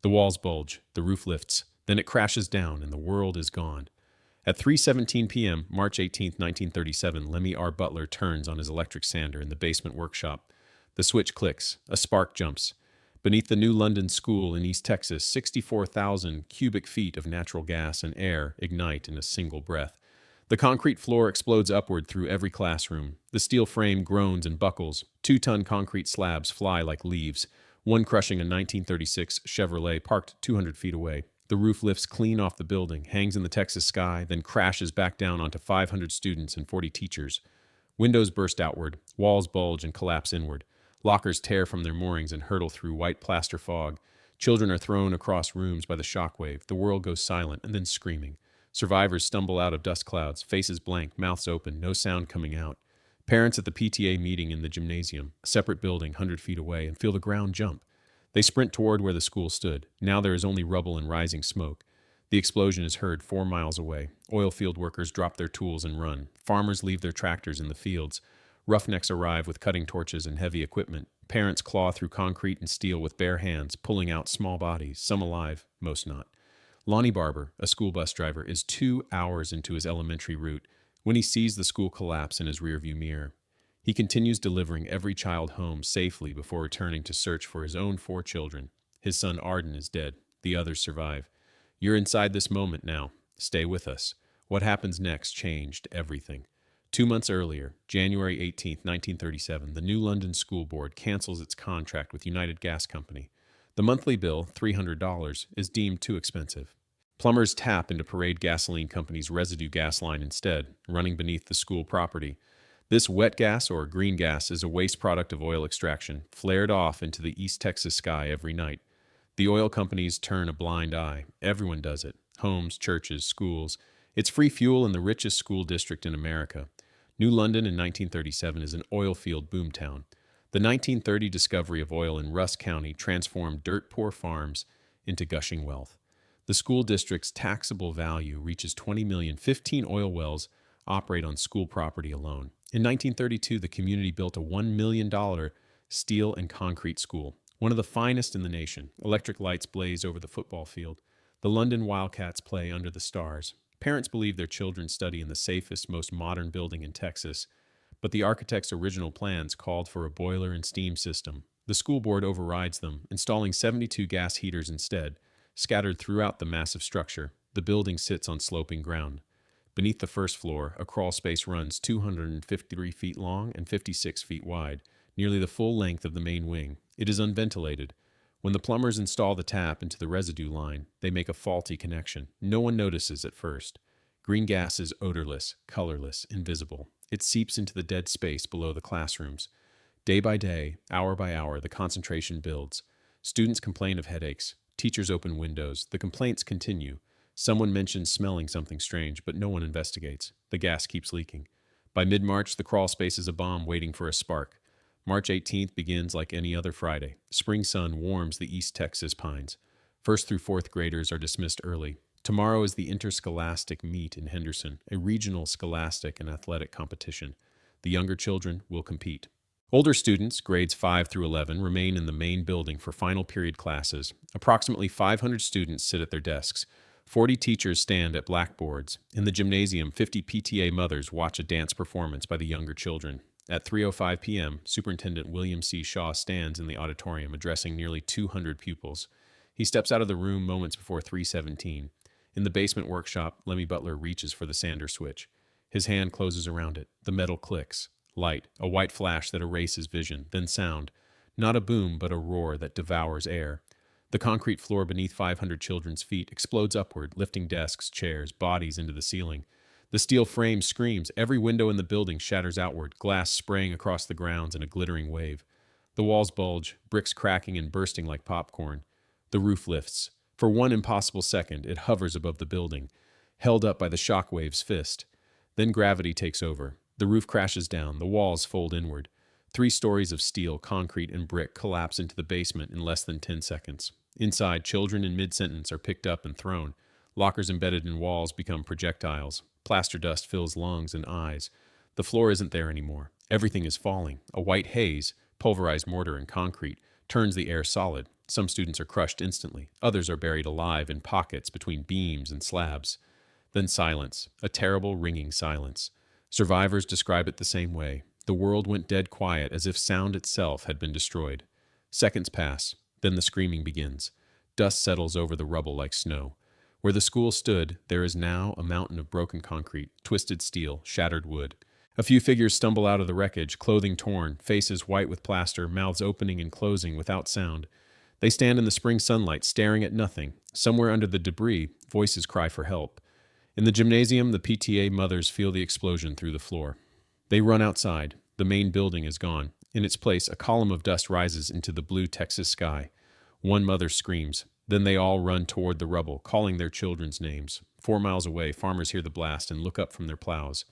The walls bulge, the roof lifts, then it crashes down, and the world is gone. At 3:17 p.m., March 18, 1937, Lemmy R. Butler turns on his electric sander in the basement workshop. The switch clicks. A spark jumps. Beneath the New London School in East Texas, 64,000 cubic feet of natural gas and air ignite in a single breath. The concrete floor explodes upward through every classroom. The steel frame groans and buckles. 2-ton concrete slabs fly like leaves, one crushing a 1936 Chevrolet parked 200 feet away. The roof lifts clean off the building, hangs in the Texas sky, then crashes back down onto 500 students and 40 teachers. Windows burst outward, walls bulge and collapse inward. Lockers tear from their moorings and hurtle through white plaster fog. Children are thrown across rooms by the shockwave. The world goes silent and then screaming. Survivors stumble out of dust clouds, faces blank, mouths open, no sound coming out. Parents at the PTA meeting in the gymnasium, a separate building 100 feet away, and feel the ground jump. They sprint toward where the school stood. Now there is only rubble and rising smoke. The explosion is heard 4 miles away. Oilfield workers drop their tools and run. Farmers leave their tractors in the fields. Roughnecks arrive with cutting torches and heavy equipment. Parents claw through concrete and steel with bare hands, pulling out small bodies, some alive, most not. Lonnie Barber, a school bus driver, is 2 hours into his elementary route when he sees the school collapse in his rearview mirror. He continues delivering every child home safely before returning to search for his own 4 children. His son Arden is dead. The others survive. You're inside this moment now. Stay with us. What happens next changed everything. 2 months earlier, January 18, 1937, the New London School Board cancels its contract with United Gas Company. The monthly bill, $300, is deemed too expensive. Plumbers tap into Parade Gasoline Company's residue gas line instead, running beneath the school property. This wet gas, or green gas, is a waste product of oil extraction, flared off into the East Texas sky every night. The oil companies turn a blind eye. Everyone does it. Homes, churches, schools. It's free fuel in the richest school district in America. New London in 1937 is an oilfield boomtown. The 1930 discovery of oil in Russ County transformed dirt-poor farms into gushing wealth. The school district's taxable value reaches $20 million. 15 oil wells operate on school property alone. In 1932, the community built a $1 million steel and concrete school, one of the finest in the nation. Electric lights blaze over the football field. The London Wildcats play under the stars. Parents believe their children study in the safest, most modern building in Texas, but the architect's original plans called for a boiler and steam system. The school board overrides them, installing 72 gas heaters instead. Scattered throughout the massive structure, the building sits on sloping ground. Beneath the first floor, a crawl space runs 253 feet long and 56 feet wide, nearly the full length of the main wing. It is unventilated. When the plumbers install the tap into the residue line, they make a faulty connection. No one notices at first. Green gas is odorless, colorless, invisible. It seeps into the dead space below the classrooms. Day by day, hour by hour, the concentration builds. Students complain of headaches. Teachers open windows. The complaints continue. Someone mentions smelling something strange, but no one investigates. The gas keeps leaking. By mid-March, the crawl space is a bomb waiting for a spark. March 18th begins like any other Friday. Spring sun warms the East Texas pines. 1st through 4th graders are dismissed early. Tomorrow is the interscholastic meet in Henderson, a regional scholastic and athletic competition. The younger children will compete. Older students, grades 5 through 11, remain in the main building for final period classes. Approximately 500 students sit at their desks. 40 teachers stand at blackboards. In the gymnasium, 50 PTA mothers watch a dance performance by the younger children. At 3:05 p.m., Superintendent William C. Shaw stands in the auditorium addressing nearly 200 pupils. He steps out of the room moments before 3:17. In the basement workshop, Lemmy Butler reaches for the sander switch. His hand closes around it. The metal clicks. Light, a white flash that erases vision, then sound. Not a boom, but a roar that devours air. The concrete floor beneath 500 children's feet explodes upward, lifting desks, chairs, bodies into the ceiling. The steel frame screams. Every window in the building shatters outward, glass spraying across the grounds in a glittering wave. The walls bulge, bricks cracking and bursting like popcorn. The roof lifts. For one impossible second, it hovers above the building, held up by the shockwave's fist. Then gravity takes over. The roof crashes down. The walls fold inward. 3 stories of steel, concrete, and brick collapse into the basement in less than 10 seconds. Inside, children in mid-sentence are picked up and thrown. Lockers embedded in walls become projectiles. Plaster dust fills lungs and eyes. The floor isn't there anymore. Everything is falling. A white haze, pulverized mortar and concrete, turns the air solid. Some students are crushed instantly. Others are buried alive in pockets between beams and slabs. Then silence, a terrible ringing silence. Survivors describe it the same way. The world went dead quiet as if sound itself had been destroyed. Seconds pass. Then the screaming begins. Dust settles over the rubble like snow. Where the school stood, there is now a mountain of broken concrete, twisted steel, shattered wood. A few figures stumble out of the wreckage, clothing torn, faces white with plaster, mouths opening and closing without sound. They stand in the spring sunlight, staring at nothing. Somewhere under the debris, voices cry for help. In the gymnasium, the PTA mothers feel the explosion through the floor. They run outside. The main building is gone. In its place, a column of dust rises into the blue Texas sky. One mother screams. Then they all run toward the rubble, calling their children's names. 4 miles away, farmers hear the blast and look up from their plows.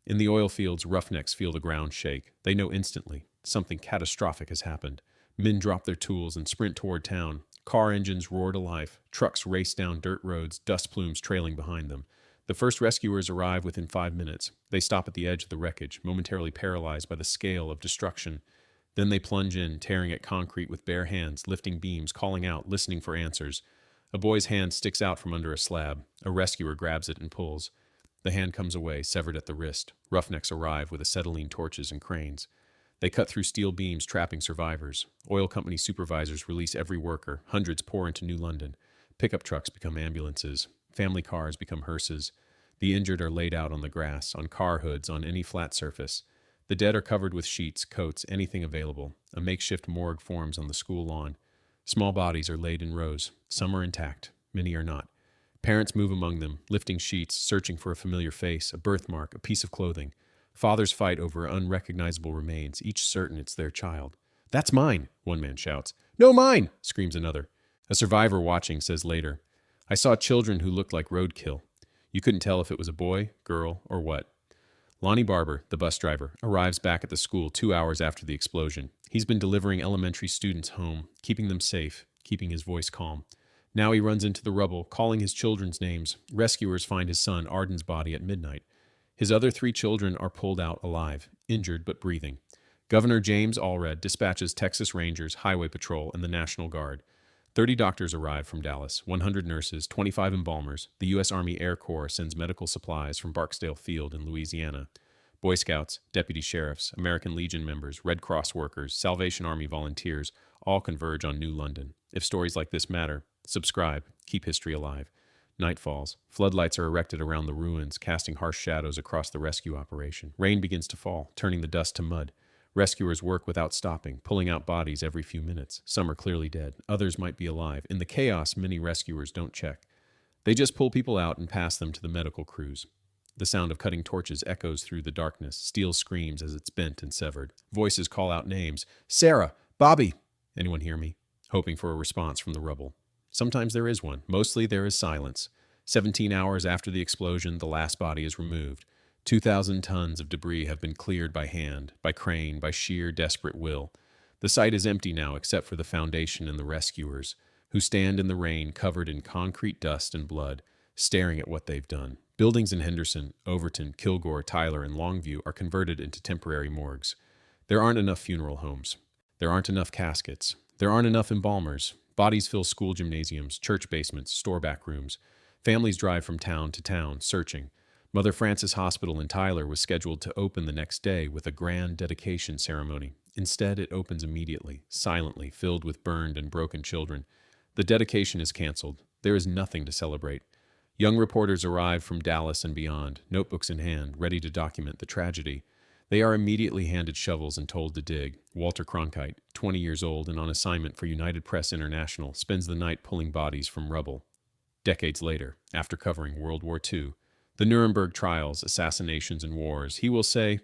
In the oil fields, roughnecks feel the ground shake. They know instantly something catastrophic has happened. Men drop their tools and sprint toward town. Car engines roar to life. Trucks race down dirt roads, dust plumes trailing behind them. The first rescuers arrive within 5 minutes. They stop at the edge of the wreckage, momentarily paralyzed by the scale of destruction. Then they plunge in, tearing at concrete with bare hands, lifting beams, calling out, listening for answers. A boy's hand sticks out from under a slab. A rescuer grabs it and pulls. The hand comes away, severed at the wrist. Roughnecks arrive with acetylene torches and cranes. They cut through steel beams, trapping survivors. Oil company supervisors release every worker. Hundreds pour into New London. Pickup trucks become ambulances. Family cars become hearses. The injured are laid out on the grass, on car hoods, on any flat surface. The dead are covered with sheets, coats, anything available. A makeshift morgue forms on the school lawn. Small bodies are laid in rows. Some are intact. Many are not. Parents move among them, lifting sheets, searching for a familiar face, a birthmark, a piece of clothing. Fathers fight over unrecognizable remains, each certain it's their child. "That's mine," one man shouts. "No, mine," screams another. A survivor watching says later, "I saw children who looked like roadkill. You couldn't tell if it was a boy, girl, or what." Lonnie Barber, the bus driver, arrives back at the school 2 hours after the explosion. He's been delivering elementary students home, keeping them safe, keeping his voice calm. Now he runs into the rubble, calling his children's names. Rescuers find his son Arden's body at midnight. His other 3 children are pulled out alive, injured but breathing. Governor James Allred dispatches Texas Rangers, Highway Patrol, and the National Guard. 30 doctors arrive from Dallas, 100 nurses, 25 embalmers. The U.S. Army Air Corps sends medical supplies from Barksdale Field in Louisiana. Boy Scouts, deputy sheriffs, American Legion members, Red Cross workers, Salvation Army volunteers all converge on New London. If stories like this matter, subscribe, keep history alive. Night falls. Floodlights are erected around the ruins, casting harsh shadows across the rescue operation. Rain begins to fall, turning the dust to mud. Rescuers work without stopping, pulling out bodies every few minutes. Some are clearly dead. Others might be alive. In the chaos, many rescuers don't check. They just pull people out and pass them to the medical crews. The sound of cutting torches echoes through the darkness. Steel screams as it's bent and severed. Voices call out names. "Sarah! Bobby!" Anyone hear me? Hoping for a response from the rubble. Sometimes there is one. Mostly there is silence. 17 hours after the explosion, the last body is removed. 2,000 tons of debris have been cleared by hand, by crane, by sheer desperate will. The site is empty now except for the foundation and the rescuers, who stand in the rain covered in concrete dust and blood, staring at what they've done. Buildings in Henderson, Overton, Kilgore, Tyler, and Longview are converted into temporary morgues. There aren't enough funeral homes. There aren't enough caskets. There aren't enough embalmers. Bodies fill school gymnasiums, church basements, store back rooms. Families drive from town to town, searching. Mother Frances Hospital in Tyler was scheduled to open the next day with a grand dedication ceremony. Instead, it opens immediately, silently, filled with burned and broken children. The dedication is canceled. There is nothing to celebrate. Young reporters arrive from Dallas and beyond, notebooks in hand, ready to document the tragedy. They are immediately handed shovels and told to dig. Walter Cronkite, 20 years old and on assignment for United Press International, spends the night pulling bodies from rubble. Decades later, after covering World War II, the Nuremberg trials, assassinations, and wars, he will say,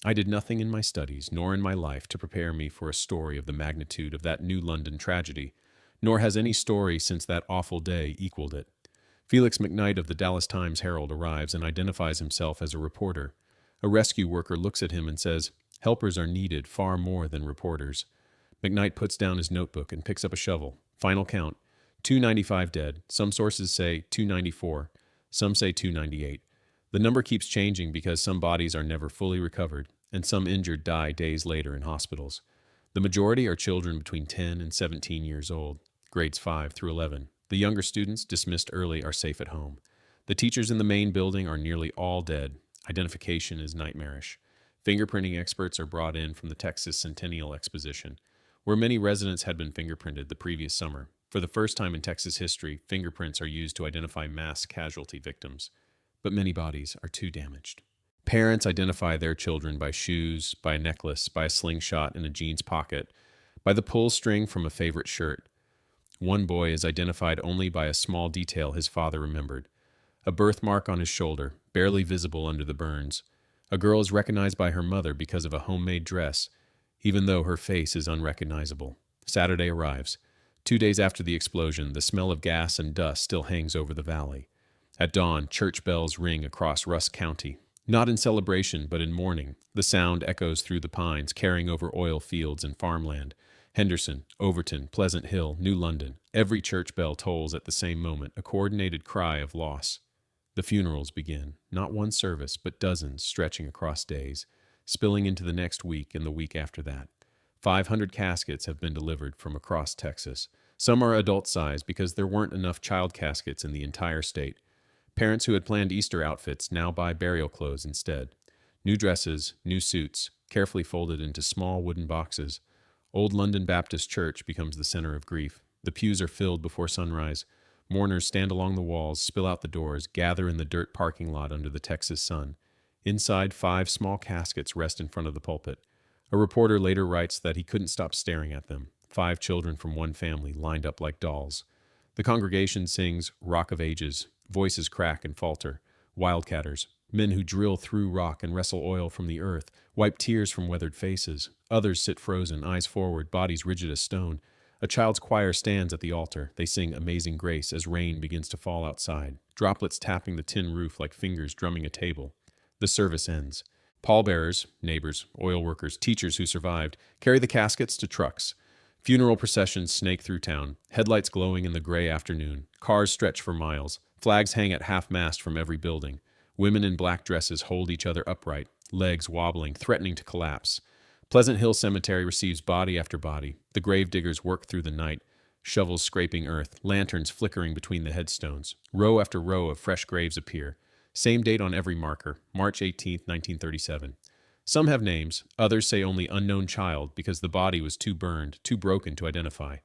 "I did nothing in my studies nor in my life to prepare me for a story of the magnitude of that New London tragedy, nor has any story since that awful day equaled it." Felix McKnight of the Dallas Times-Herald arrives and identifies himself as a reporter. A rescue worker looks at him and says, "Helpers are needed far more than reporters." McKnight puts down his notebook and picks up a shovel. Final count, 295 dead. Some sources say 294. Some say 298. The number keeps changing because some bodies are never fully recovered, and some injured die days later in hospitals. The majority are children between 10 and 17 years old. grades 5 through 11. The younger students, dismissed early, are safe at home. The teachers in the main building are nearly all dead. Identification is nightmarish. Fingerprinting experts are brought in from the Texas Centennial Exposition, where many residents had been fingerprinted the previous summer. For the first time in Texas history, fingerprints are used to identify mass casualty victims. But many bodies are too damaged. Parents identify their children by shoes, by a necklace, by a slingshot in a jeans pocket, by the pull string from a favorite shirt. One boy is identified only by a small detail his father remembered: a birthmark on his shoulder, barely visible under the burns. A girl is recognized by her mother because of a homemade dress, even though her face is unrecognizable. Saturday arrives. 2 days after the explosion, the smell of gas and dust still hangs over the valley. At dawn, church bells ring across Rusk County. Not in celebration, but in mourning. The sound echoes through the pines, carrying over oil fields and farmland. Henderson, Overton, Pleasant Hill, New London. Every church bell tolls at the same moment, a coordinated cry of loss. The funerals begin. Not one service, but dozens stretching across days, spilling into the next week and the week after that. 500 caskets have been delivered from across Texas. Some are adult-size because there weren't enough child caskets in the entire state. Parents who had planned Easter outfits now buy burial clothes instead. New dresses, new suits, carefully folded into small wooden boxes. Old London Baptist Church becomes the center of grief. The pews are filled before sunrise. Mourners stand along the walls, spill out the doors, gather in the dirt parking lot under the Texas sun. Inside, 5 small caskets rest in front of the pulpit. A reporter later writes that he couldn't stop staring at them. 5 children from one family lined up like dolls. The congregation sings Rock of Ages. Voices crack and falter. Wildcatters, men who drill through rock and wrestle oil from the earth, wipe tears from weathered faces. Others sit frozen, eyes forward, bodies rigid as stone. A child's choir stands at the altar. They sing Amazing Grace as rain begins to fall outside, droplets tapping the tin roof like fingers drumming a table. The service ends. Pallbearers, neighbors, oil workers, teachers who survived, carry the caskets to trucks. Funeral processions snake through town, headlights glowing in the gray afternoon. Cars stretch for miles. Flags hang at half-mast from every building. Women in black dresses hold each other upright, legs wobbling, threatening to collapse. Pleasant Hill Cemetery receives body after body. The grave diggers work through the night, shovels scraping earth, lanterns flickering between the headstones. Row after row of fresh graves appear. Same date on every marker, March 18, 1937. Some have names, others say only unknown child because the body was too burned, too broken to identify.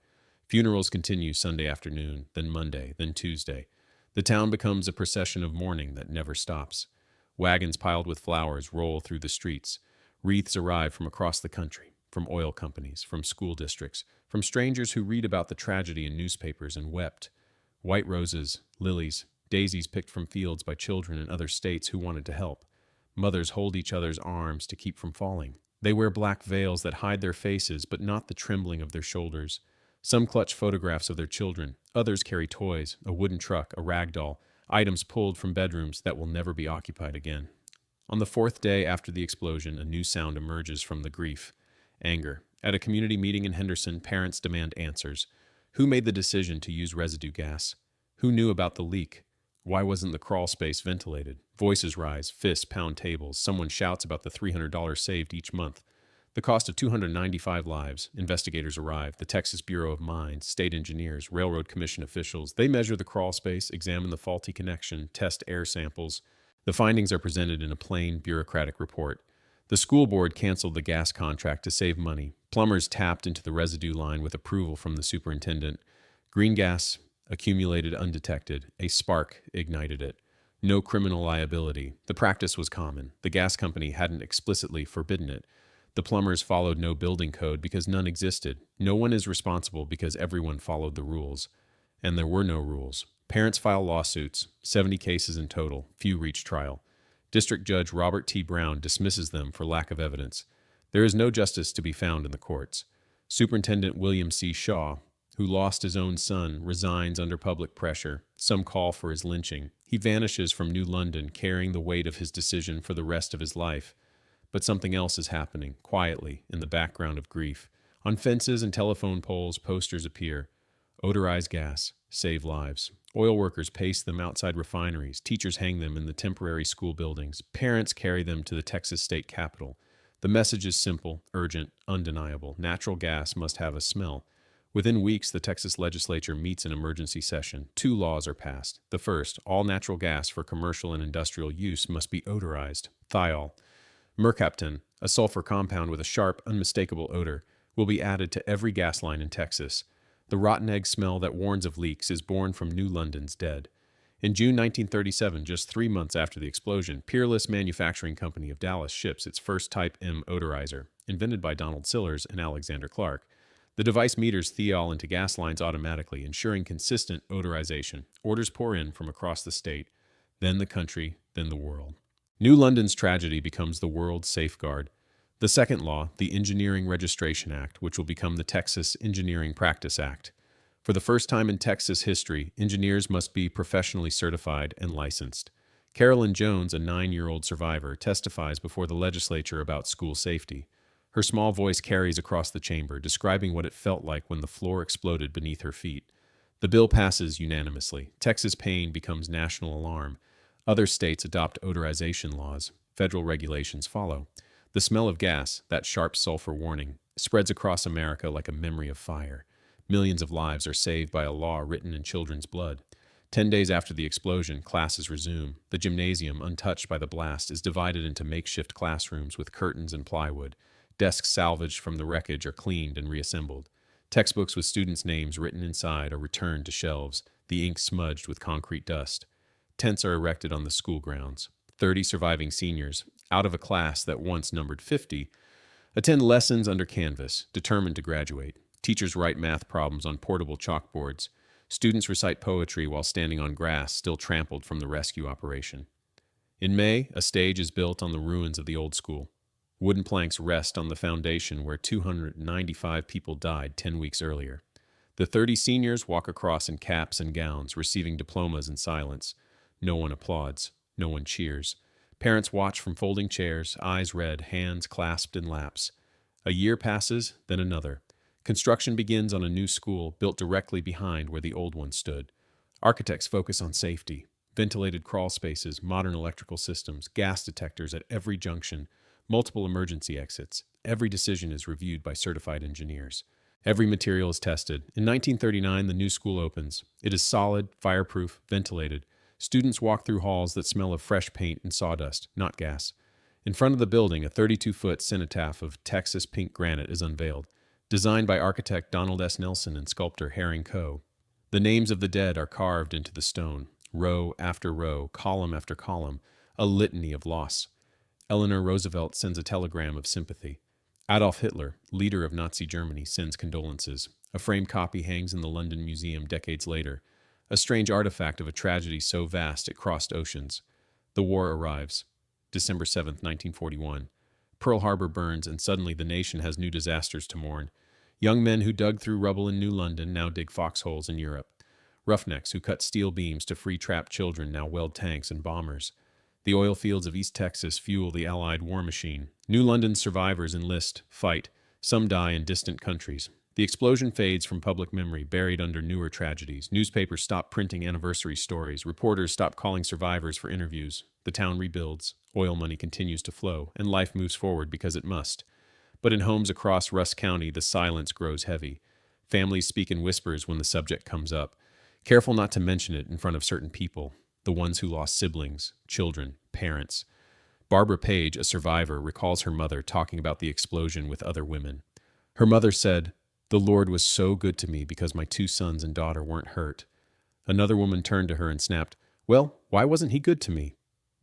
Funerals continue Sunday afternoon, then Monday, then Tuesday. The town becomes a procession of mourning that never stops. Wagons piled with flowers roll through the streets. Wreaths arrive from across the country, from oil companies, from school districts, from strangers who read about the tragedy in newspapers and wept. White roses, lilies, daisies picked from fields by children in other states who wanted to help. Mothers hold each other's arms to keep from falling. They wear black veils that hide their faces, but not the trembling of their shoulders. Some clutch photographs of their children. Others carry toys, a wooden truck, a rag doll, items pulled from bedrooms that will never be occupied again. On the 4th day after the explosion, a new sound emerges from the grief: anger. At a community meeting in Henderson, parents demand answers. Who made the decision to use residue gas? Who knew about the leak? Why wasn't the crawl space ventilated? Voices rise, fists pound tables. Someone shouts about the $300 saved each month. The cost of 295 lives. Investigators arrive. The Texas Bureau of Mines, state engineers, Railroad Commission officials. They measure the crawl space, examine the faulty connection, test air samples. The findings are presented in a plain, bureaucratic report. The school board canceled the gas contract to save money. Plumbers tapped into the residue line with approval from the superintendent. Green gas accumulated undetected. A spark ignited it. No criminal liability. The practice was common. The gas company hadn't explicitly forbidden it. The plumbers followed no building code because none existed. No one is responsible because everyone followed the rules. And there were no rules. Parents file lawsuits, 70 cases in total, few reach trial. District Judge Robert T. Brown dismisses them for lack of evidence. There is no justice to be found in the courts. Superintendent William C. Shaw, who lost his own son, resigns under public pressure. Some call for his lynching. He vanishes from New London, carrying the weight of his decision for the rest of his life. But something else is happening, quietly, in the background of grief. On fences and telephone poles, posters appear. Odorized gas, save lives. Oil workers paste them outside refineries. Teachers hang them in the temporary school buildings. Parents carry them to the Texas state capitol. The message is simple, urgent, undeniable. Natural gas must have a smell. Within weeks, the Texas legislature meets in emergency session. Two laws are passed. The first, all natural gas for commercial and industrial use must be odorized. Thiol, mercaptan, a sulfur compound with a sharp, unmistakable odor, will be added to every gas line in Texas. The rotten egg smell that warns of leaks is born from New London's dead. In June 1937, just 3 months after the explosion, Peerless Manufacturing Company of Dallas ships its first Type M odorizer, invented by Donald Sillers and Alexander Clark. The device meters thiol into gas lines automatically, ensuring consistent odorization. Orders pour in from across the state, then the country, then the world. New London's tragedy becomes the world's safeguard. The second law, the Engineering Registration Act, which will become the Texas Engineering Practice Act. For the first time in Texas history, engineers must be professionally certified and licensed. Carolyn Jones, a 9-year-old survivor, testifies before the legislature about school safety. Her small voice carries across the chamber, describing what it felt like when the floor exploded beneath her feet. The bill passes unanimously. Texas pain becomes national alarm. Other states adopt odorization laws. Federal regulations follow. The smell of gas, that sharp sulfur warning, spreads across America like a memory of fire. Millions of lives are saved by a law written in children's blood. 10 days after the explosion, classes resume. The gymnasium, untouched by the blast, is divided into makeshift classrooms with curtains and plywood. Desks salvaged from the wreckage are cleaned and reassembled. Textbooks with students' names written inside are returned to shelves, the ink smudged with concrete dust. Tents are erected on the school grounds. 30 surviving seniors, out of a class that once numbered 50, attend lessons under canvas, determined to graduate. Teachers write math problems on portable chalkboards. Students recite poetry while standing on grass still trampled from the rescue operation. In May, a stage is built on the ruins of the old school. Wooden planks rest on the foundation where 295 people died 10 weeks earlier. The 30 seniors walk across in caps and gowns, receiving diplomas in silence. No one applauds. No one cheers. Parents watch from folding chairs, eyes red, hands clasped in laps. A year passes, then another. Construction begins on a new school built directly behind where the old one stood. Architects focus on safety. Ventilated crawl spaces, modern electrical systems, gas detectors at every junction, multiple emergency exits. Every decision is reviewed by certified engineers. Every material is tested. In 1939, the new school opens. It is solid, fireproof, ventilated. Students walk through halls that smell of fresh paint and sawdust, not gas. In front of the building, a 32-foot cenotaph of Texas pink granite is unveiled, designed by architect Donald S. Nelson and sculptor Herring Coe. The names of the dead are carved into the stone, row after row, column after column, a litany of loss. Eleanor Roosevelt sends a telegram of sympathy. Adolf Hitler, leader of Nazi Germany, sends condolences. A framed copy hangs in the London Museum decades later, a strange artifact of a tragedy so vast it crossed oceans. The war arrives. December 7, 1941. Pearl Harbor burns, and suddenly the nation has new disasters to mourn. Young men who dug through rubble in New London now dig foxholes in Europe. Roughnecks who cut steel beams to free trapped children now weld tanks and bombers. The oil fields of East Texas fuel the Allied war machine. New London's survivors enlist, fight. Some die in distant countries. The explosion fades from public memory, buried under newer tragedies. Newspapers stop printing anniversary stories. Reporters stop calling survivors for interviews. The town rebuilds. Oil money continues to flow, and life moves forward because it must. But in homes across Russ County, the silence grows heavy. Families speak in whispers when the subject comes up, careful not to mention it in front of certain people, the ones who lost siblings, children, parents. Barbara Page, a survivor, recalls her mother talking about the explosion with other women. Her mother said, "The Lord was so good to me because my 2 sons and daughter weren't hurt." Another woman turned to her and snapped, "Well, why wasn't he good to me?"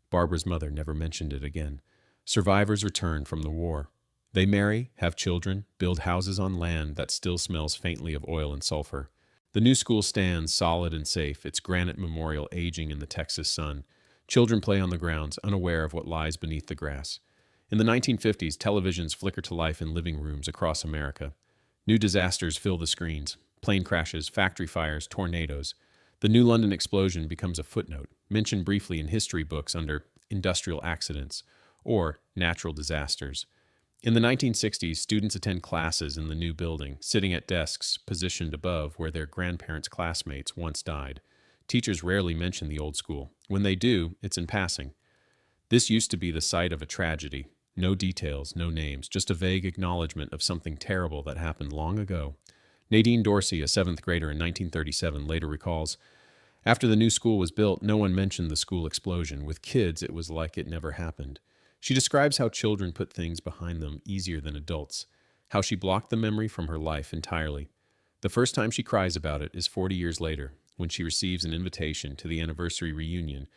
Barbara's mother never mentioned it again. Survivors return from the war. They marry, have children, build houses on land that still smells faintly of oil and sulfur. The new school stands solid and safe, its granite memorial aging in the Texas sun. Children play on the grounds, unaware of what lies beneath the grass. In the 1950s, televisions flicker to life in living rooms across America. New disasters fill the screens. Plane crashes, factory fires, tornadoes. The New London explosion becomes a footnote, mentioned briefly in history books under industrial accidents or natural disasters. In the 1960s, students attend classes in the new building, sitting at desks positioned above where their grandparents' classmates once died. Teachers rarely mention the old school. When they do, it's in passing. This used to be the site of a tragedy. No details, no names, just a vague acknowledgement of something terrible that happened long ago. Nadine Dorsey, a seventh grader in 1937, later recalls, "After the new school was built, no one mentioned the school explosion. With kids, it was like it never happened." She describes how children put things behind them easier than adults, how she blocked the memory from her life entirely. The first time she cries about it is 40 years later, when she receives an invitation to the anniversary reunion.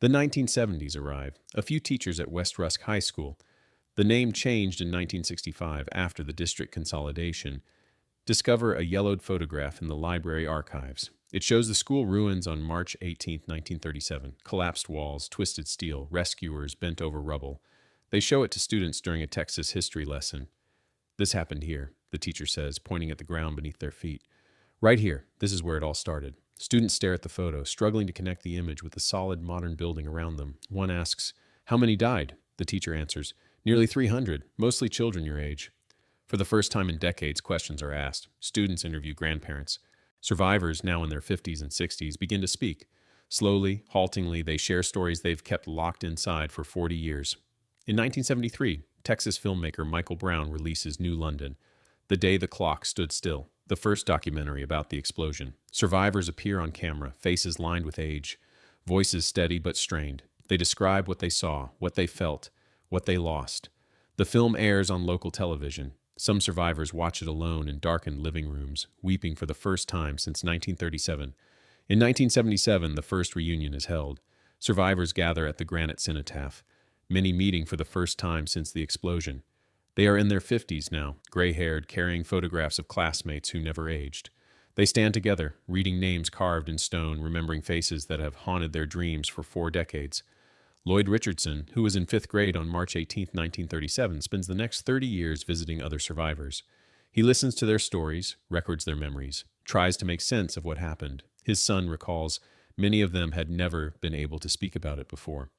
The 1970s arrive. A few teachers at West Rusk High School, the name changed in 1965 after the district consolidation, discover a yellowed photograph in the library archives. It shows the school ruins on March 18, 1937, collapsed walls, twisted steel, rescuers bent over rubble. They show it to students during a Texas history lesson. "This happened here," the teacher says, pointing at the ground beneath their feet. "Right here, this is where it all started." Students stare at the photo, struggling to connect the image with the solid modern building around them. One asks, "How many died?" The teacher answers, "Nearly 300, mostly children your age." For the first time in decades, questions are asked. Students interview grandparents. Survivors, now in their 50s and 60s, begin to speak. Slowly, haltingly, they share stories they've kept locked inside for 40 years. In 1973, Texas filmmaker Michael Brown releases New London, The Day the Clock Stood Still, the first documentary about the explosion. Survivors appear on camera, faces lined with age, voices steady but strained. They describe what they saw, what they felt, what they lost. The film airs on local television. Some survivors watch it alone in darkened living rooms, weeping for the first time since 1937. In 1977, the first reunion is held. Survivors gather at the granite cenotaph, many meeting for the first time since the explosion. They are in their 50s now, gray-haired, carrying photographs of classmates who never aged. They stand together, reading names carved in stone, remembering faces that have haunted their dreams for 4 decades. Lloyd Richardson, who was in 5th grade on March 18, 1937, spends the next 30 years visiting other survivors. He listens to their stories, records their memories, tries to make sense of what happened. His son recalls many of them had never been able to speak about it before.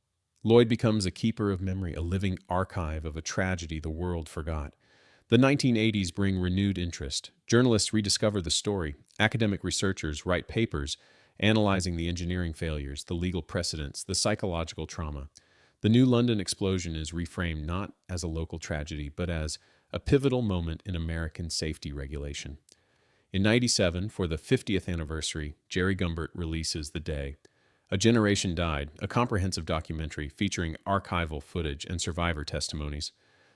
Lloyd becomes a keeper of memory, a living archive of a tragedy the world forgot. The 1980s bring renewed interest. Journalists rediscover the story. Academic researchers write papers analyzing the engineering failures, the legal precedents, the psychological trauma. The New London explosion is reframed not as a local tragedy, but as a pivotal moment in American safety regulation. In '97, for the 50th anniversary, Jerry Gumbert releases The Day. A Generation Died, a comprehensive documentary featuring archival footage and survivor testimonies.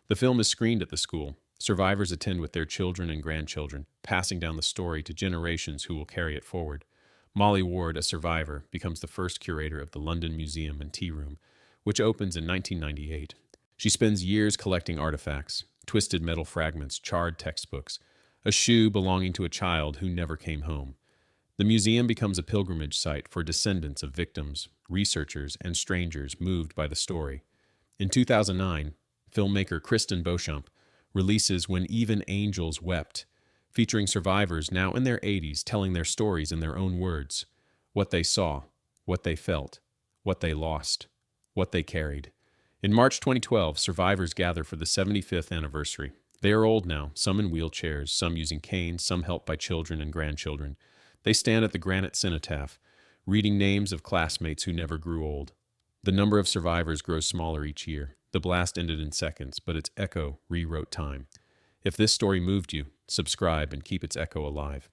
The film is screened at the school. Survivors attend with their children and grandchildren, passing down the story to generations who will carry it forward. Molly Ward, a survivor, becomes the first curator of the London Museum and Tea Room, which opens in 1998. She spends years collecting artifacts, twisted metal fragments, charred textbooks, a shoe belonging to a child who never came home. The museum becomes a pilgrimage site for descendants of victims, researchers, and strangers moved by the story. In 2009, filmmaker Kristen Beauchamp releases When Even Angels Wept, featuring survivors now in their 80s telling their stories in their own words, what they saw, what they felt, what they lost, what they carried. In March 2012, survivors gather for the 75th anniversary. They are old now, some in wheelchairs, some using canes, some helped by children and grandchildren. They stand at the granite cenotaph, reading names of classmates who never grew old. The number of survivors grows smaller each year. The blast ended in seconds, but its echo rewrote time. If this story moved you, subscribe and keep its echo alive.